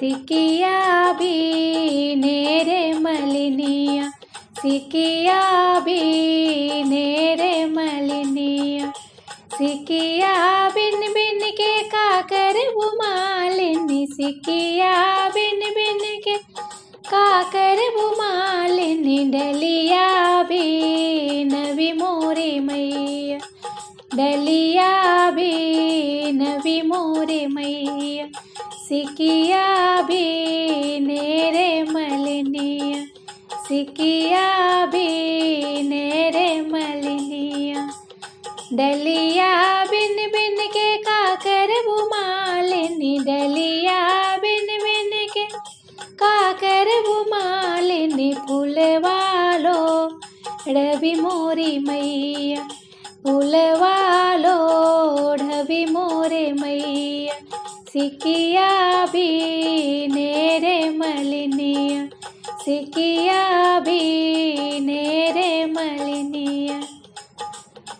सिकिया भी नेरे मलिनिया, सिकिया भी नेरे मलिनिया। सिकिया बिन बिन के काकर वो मालिनी, सिकिया बिन बिन के काकर वो मालिनी। डलिया भी नवी मोरे मैया, डलिया भी नवी मोरे मैया। सिकिया भी नेरे मलिनिया, सिकिया भी नेरे मलिनिया। डलिया बिन बिन के काकर वो मालिनी, डलिया बिन बिन के काकर वो मालिनी। फूलवालो ढवी मोरी मैया, फूलवालो ढवी मोरे मैया। सिकिया भी नेरे मलिनिया, सिकिया भी नेरे मलिनिया।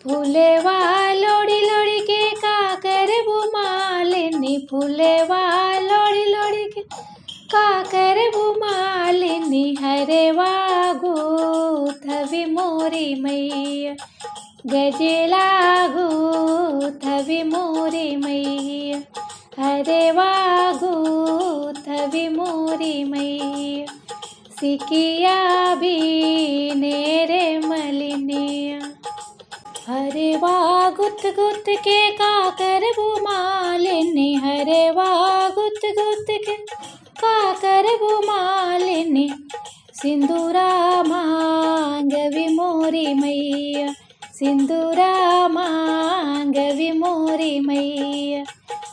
फूलवा लोड़ी लोड़ी के काकर वो मालिनी, फूलवा लोड़ी लोड़ी के काकर वो मालिनी। हरवा गूथवी मोरी मैया, गजला गूथवी मोरी मैया। हरवा गूथवी मोरी मैया। सिकिया भी नेरे मलिनिया। हरवा गुथ गुथ के काकर वो मालिनी, हरवा गुथ गुथ के काकर वो मालिनी। सिंदूरा मांगवी मोरी मैया, सिंदूरा मांगवी मोरी मैया।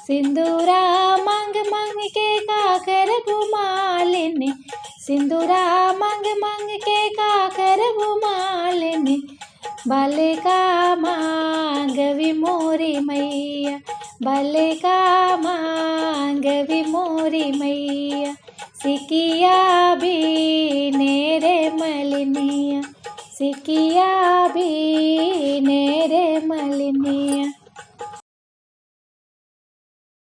सिंदूरा मांग मांग के काकर वो मालिनी, सिंदूरा मांग मांग के काकर वो मालिनी। बालिका मांगवी मोरी मैया, बालिका मांगवी मोरी मैया। सिकिया भी नेरे मलिनिया, सिकिया भी नेरे मलिनिया।